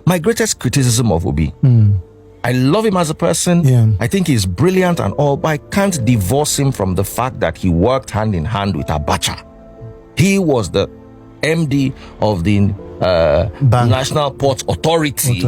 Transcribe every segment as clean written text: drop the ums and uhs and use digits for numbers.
My greatest criticism of Obi, I love him as a person. I think he's brilliant and all, but I can't divorce him from the fact that he worked hand in hand with Abacha. He was the MD of the National Ports Authority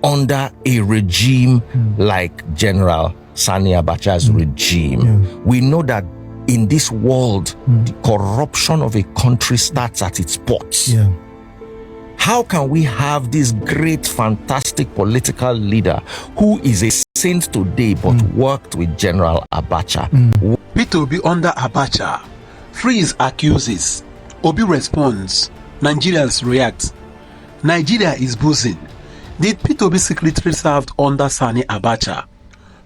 under a regime like General Sani Abacha's regime. We know that in this world, the corruption of a country starts at its ports. How can we have this great, fantastic political leader who is a saint today but worked with General Abacha? Peter Obi under Abacha. Freeze accuses. Obi responds. Nigerians react. Nigeria is buzzing. Did Peter Obi secretly served under Sani Abacha,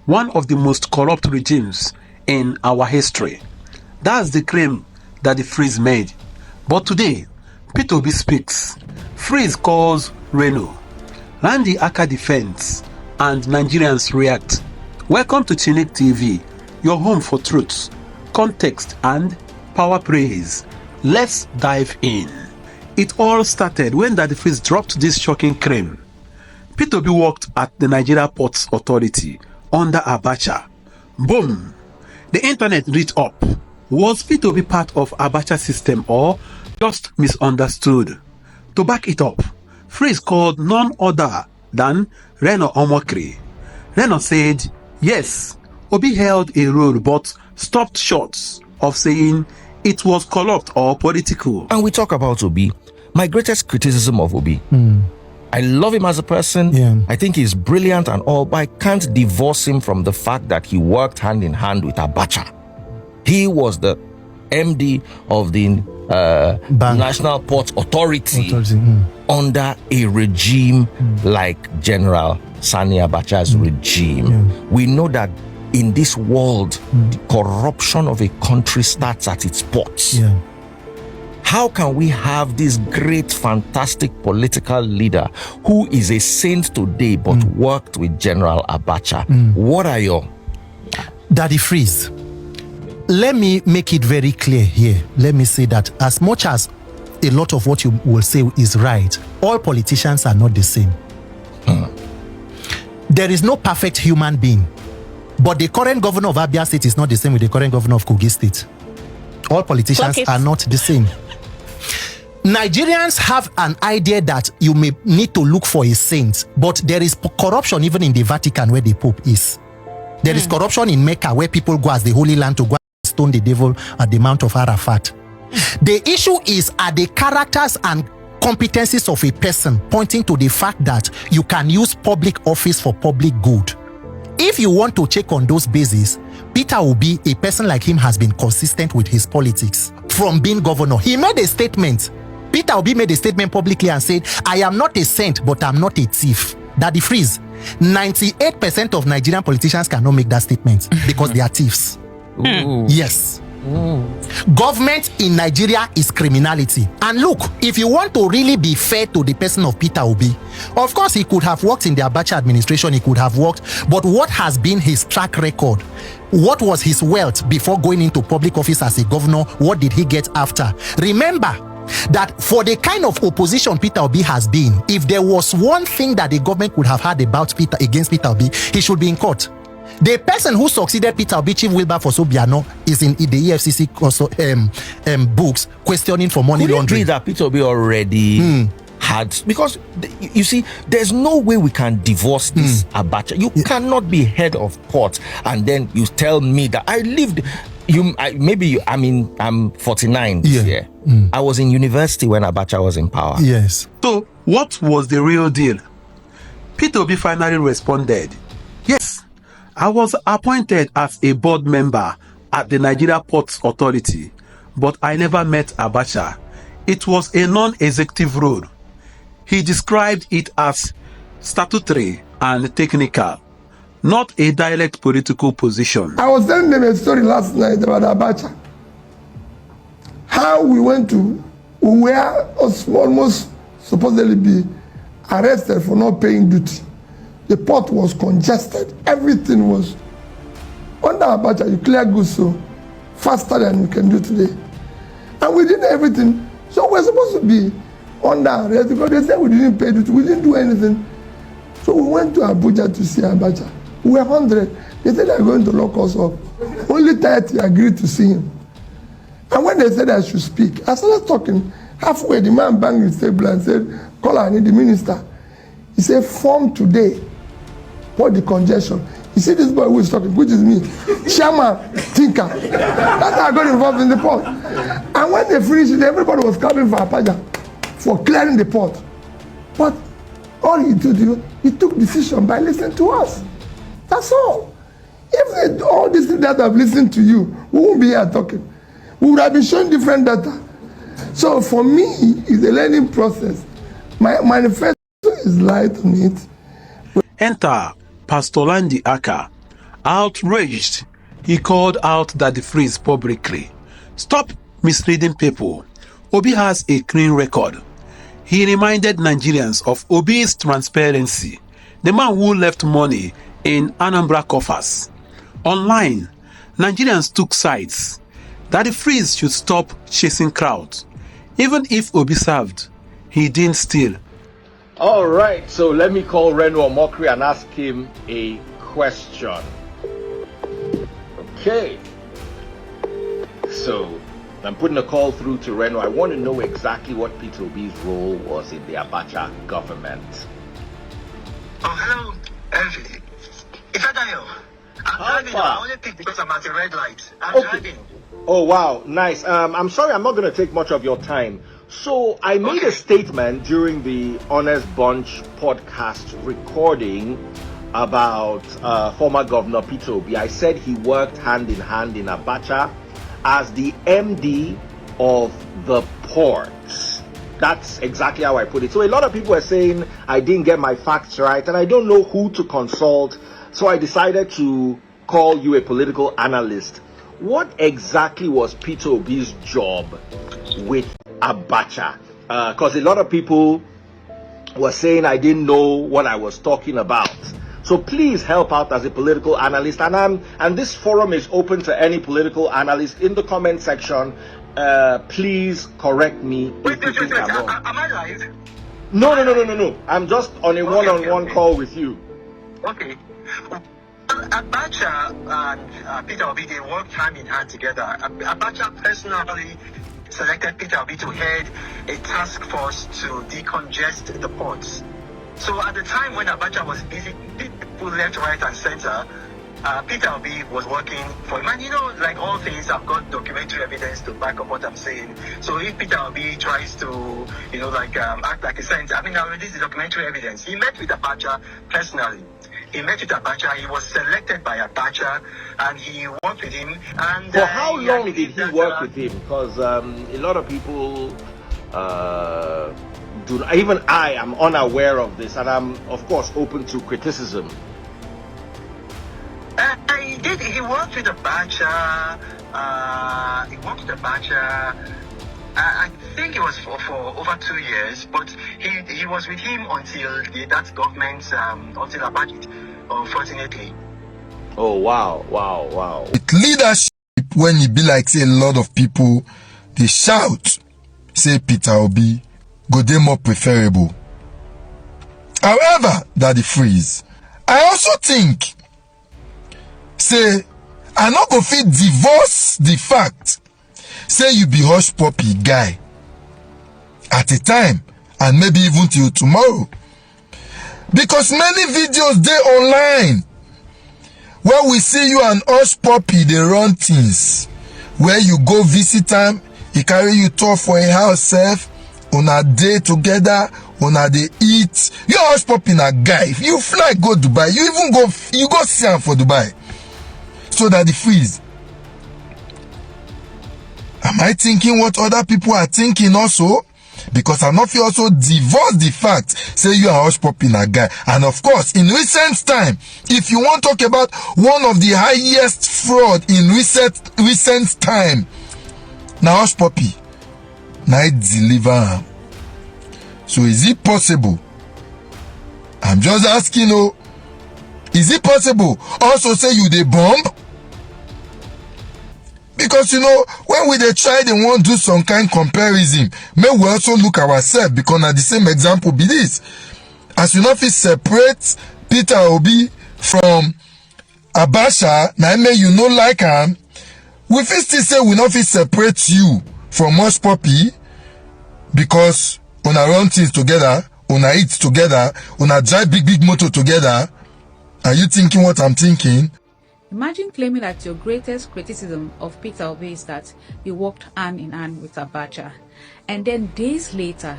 one of the most corrupt regimes in our history? That's the claim that the Freeze made. But today, Peter Obi speaks. Freeze calls Reno. Randy Akah defends, and Nigerians react. Welcome to Chinick TV, your home for truth, context, and power praise. Let's dive in. It all started when Daddy Freeze dropped this shocking claim. Peter Obi worked at the Nigeria Ports Authority under Abacha. Boom! The internet lit up. Was Peter Obi part of Abacha's system or just misunderstood? To back it up, Freeze called none other than Reno Omokri. Reno said, yes, Obi held a role but stopped short of saying it was corrupt or political. And we talk about Obi. My greatest criticism of Obi, I love him as a person. I think he's brilliant and all, but I can't divorce him from the fact that he worked hand in hand with Abacha. He was the MD of the National Ports Authority under a regime like General Sani Abacha's regime. We know that in this world, the corruption of a country starts at its ports. How can we have this great, fantastic political leader who is a saint today but worked with General Abacha? What are your... Daddy Freeze, let me make it very clear here. Let me say that as much as a lot of what you will say is right, all politicians are not the same. There is no perfect human being. But the current governor of Abia State is not the same with the current governor of Kogi State. All politicians are not the same. Nigerians have an idea that you may need to look for a saint, but there is corruption even in the Vatican where the Pope is. There is corruption in Mecca where people go as the Holy Land to go and stone the devil at the Mount of Arafat. The issue is, are the characters and competencies of a person pointing to the fact that you can use public office for public good? If you want to check on those bases, Peter Obi, a person like him, has been consistent with his politics from being governor. He made a statement. Peter Obi made a statement publicly and said, I am not a saint, but I'm not a thief. Daddy Freeze, 98% of Nigerian politicians cannot make that statement because they are thieves. Yes. Government in Nigeria is criminality. And look, if you want to really be fair to the person of Peter Obi, of course he could have worked in the Abacha administration, he could have worked, but what has been his track record? What was his wealth before going into public office as a governor? What did he get after? Remember that for the kind of opposition Peter Obi has been, if there was one thing that the government could have had about against Peter Obi, he should be in court. The person who succeeded Peter Obi, Chief Wilberforce Obiano, is in the EFCC books questioning for money laundering. Could it be that Peter Obi already had, because you see, there's no way we can divorce this Abacha. You cannot be head of court and then you tell me that I lived. I'm 49 this year. I was in university when Abacha was in power. Yes. So what was the real deal? Peter Obi finally responded, yes, I was appointed as a board member at the Nigeria Ports Authority, but I never met Abacha. It was a non-executive role. He described it as statutory and technical, not a direct political position. I was telling them a story last night about Abacha. How we were almost supposedly be arrested for not paying duty. The port was congested. Everything was under Abacha. You clear goods so faster than you can do today. And we did everything. So we're supposed to be under arrest because they said we didn't pay duty. We didn't do anything. So we went to Abuja to see Abacha. We were 100. They said they are going to lock us up. Only 30 agreed to see him. And when they said I should speak, I started talking. Halfway, the man banged his table and said, "Call, I need the minister." He said, "Form today. What the congestion?" You see this boy who is talking, which is me, Chairman, thinker. That's how I got involved in the port. And when they finished it, everybody was clapping for Abacha for clearing the port. But all he did, he took decision by listening to us. That's all. If all these things that I've listened to you, we won't be here talking. We would have been showing different data. So for me, it's a learning process. My manifesto is light on it. Enter Pastor Landy Akah. Outraged, he called out that the freeze publicly. Stop misleading people. Obi has a clean record. He reminded Nigerians of Obi's transparency, the man who left money in Anambra coffers. Online, Nigerians took sides that the freeze should stop chasing crowds. Even if Obi served, he didn't steal. All right, so let me call Reno Omokri and ask him a question. Okay. So, I'm putting a call through to Reno. I want to know exactly what Peter Obi's role was in the Abacha government. Oh, hello, Elvi. It's Adayo. I'm driving. I only picked because I'm at a red light. I'm driving. Oh, wow, nice. I'm sorry, I'm not going to take much of your time. So I made a statement during the Honest Bunch podcast recording about former Governor Peter Obi. I said he worked hand in hand in Abacha as the MD of the port. That's exactly how I put it. So a lot of people are saying I didn't get my facts right and I don't know who to consult. So I decided to call you a political analyst. What exactly was Peter Obi's job with Abacha? Because a lot of people were saying I didn't know what I was talking about. So please help out as a political analyst. And this forum is open to any political analyst. In the comment section, please correct me if you think I'm wrong. Am I live? No. I'm just on a one-on-one call with you. Okay. Abacha and Peter Obi, they worked hand in hand together. Abacha personally selected Peter Obi to head a task force to decongest the ports. So at the time when Abacha was busy, people left, right, and center, Peter Obi was working for him. And you know, like all things, I've got documentary evidence to back up what I'm saying. So if Peter Obi tries to, act like a saint, this is documentary evidence. He met with Abacha personally. He met with Abacha. He was selected by Abacha, and he worked with him. And for how long did he work with him? Because a lot of people even I am unaware of this, and I'm of course open to criticism. He worked with Abacha. I think it was for over 2 years, but he was with him until that government, until Abacha, unfortunately. Oh, wow. With leadership, when it be like, say, a lot of people, they shout, say Peter Obi, go dey more preferable. However, that the freeze. I also think, say, I not go fit divorce the fact, say you be hush puppy guy at a time and maybe even till tomorrow, because many videos dey online where we see you and hush puppy dey run things, where you go visit time, he carry you tour for a house sef, una dey together, una dey eat. You hush puppy na guy. If you fly go Dubai, you go see am for Dubai. So that the freeze. Am I thinking what other people are thinking also? Because I'm not also divorce the fact, say you are hush puppy na guy. And of course, in recent time, if you want to talk about one of the highest fraud in recent time, na hush puppy, na it deliver. So is it possible? I'm just asking, is it possible also say you dey bomb? Because when we dey try, they want do some kind comparison, may we also look ourselves, because na the same example be this. As you not fit separate Peter Obi from Abacha, na make you no like am, we fit still say we not fit separate you from Hush Puppy, because una run things together, una eat together, una drive big motor together. Are you thinking what I'm thinking? Imagine claiming that your greatest criticism of Peter Obi is that he worked hand in hand with Abacha, and then days later,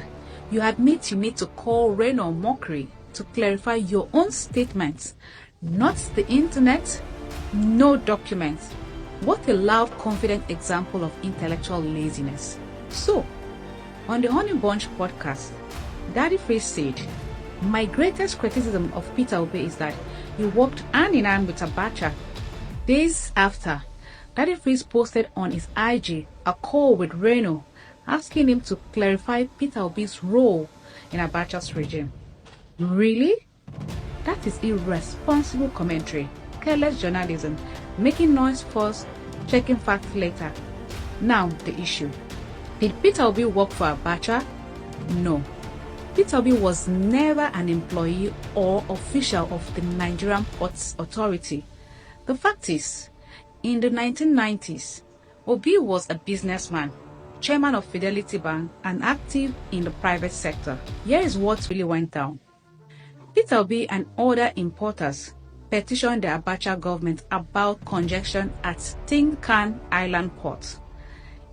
you admit you need to call Reno Omokri to clarify your own statements, not the internet, no documents. What a loud, confident example of intellectual laziness. So, on the Honey Bunch podcast, Daddy Freeze said, "My greatest criticism of Peter Obi is that he worked hand in hand with Abacha." Days after, Daddy Freeze posted on his IG a call with Reno, asking him to clarify Peter Obi's role in Abacha's regime. Really? That is irresponsible commentary, careless journalism, making noise first, checking facts later. Now the issue. Did Peter Obi work for Abacha? No. Peter Obi was never an employee or official of the Nigerian Ports Authority. The fact is, in the 1990s, Obi was a businessman, chairman of Fidelity Bank, and active in the private sector. Here is what really went down. Peter Obi and other importers petitioned the Abacha government about congestion at Tinkan Island port.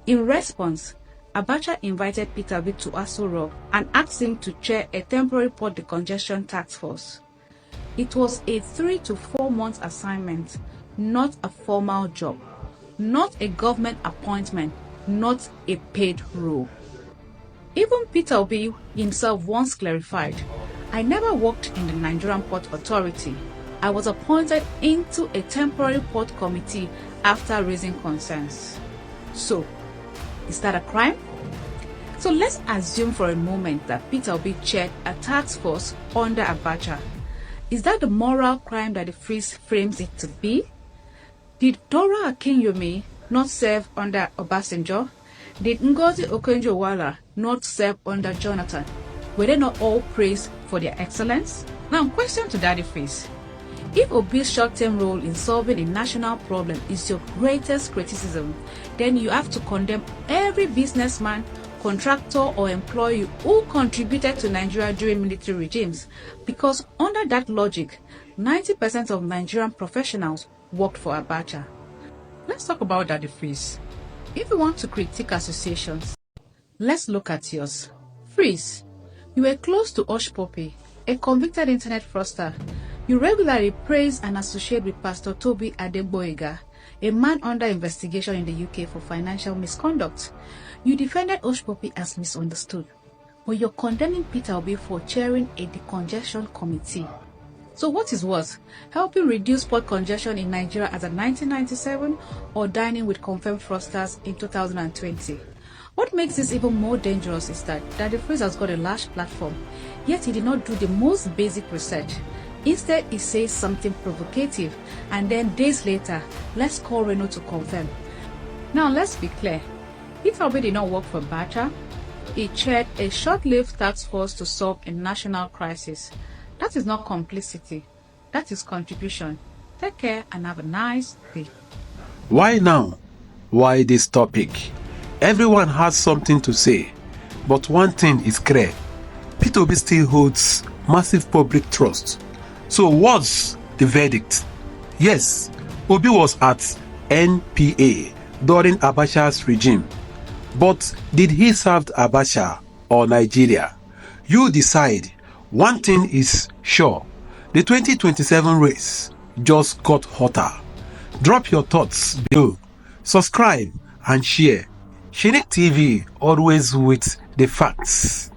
In response, Abacha invited Peter Obi to Aso Rock and asked him to chair a temporary port decongestion task force. It was a 3 to 4 month assignment, not a formal job, not a government appointment, not a paid role. Even Peter Obi himself once clarified, "I never worked in the Nigerian Port Authority. I was appointed into a temporary port committee after raising concerns." So, is that a crime? So let's assume for a moment that Peter Obi chaired a task force under Abacha. Is that the moral crime that the Freeze frames it to be? Did Dora Akinyomi not serve under Obasanjo? Did Ngozi Okonjo-Iweala not serve under Jonathan? Were they not all praised for their excellence? Now, question to Daddy Freeze. If Obi's short-term role in solving a national problem is your greatest criticism, then you have to condemn every businessman, contractor or employee who contributed to Nigeria during military regimes, because under that logic, 90% of Nigerian professionals worked for Abacha. Let's talk about Daddy Freeze. If you want to critique associations, let's look at yours. Freeze, you were close to Hush Puppy, a convicted internet fraudster. You regularly praise and associate with Pastor Toby Adegboyega, a man under investigation in the UK for financial misconduct. You defended Hush Puppy as misunderstood, but you're condemning Peter Obi for chairing a decongestion committee. So what is worse, helping reduce port congestion in Nigeria as of 1997 or dining with confirmed fraudsters in 2020? What makes this even more dangerous is that Daddy Freeze has got a large platform, yet he did not do the most basic research. Instead, he says something provocative, and then days later, let's call Reno to confirm. Now, let's be clear. Peter Obi did not work for Abacha. He chaired a short-lived task force to solve a national crisis. That is not complicity. That is contribution. Take care and have a nice day. Why now? Why this topic? Everyone has something to say, but one thing is clear. Peter Obi still holds massive public trust. So what's the verdict? Yes, Obi was at NPA during Abacha's regime. But did he serve Abacha or Nigeria? You decide. One thing is sure. The 2027 race just got hotter. Drop your thoughts below. Subscribe and share. Chinick TV, always with the facts.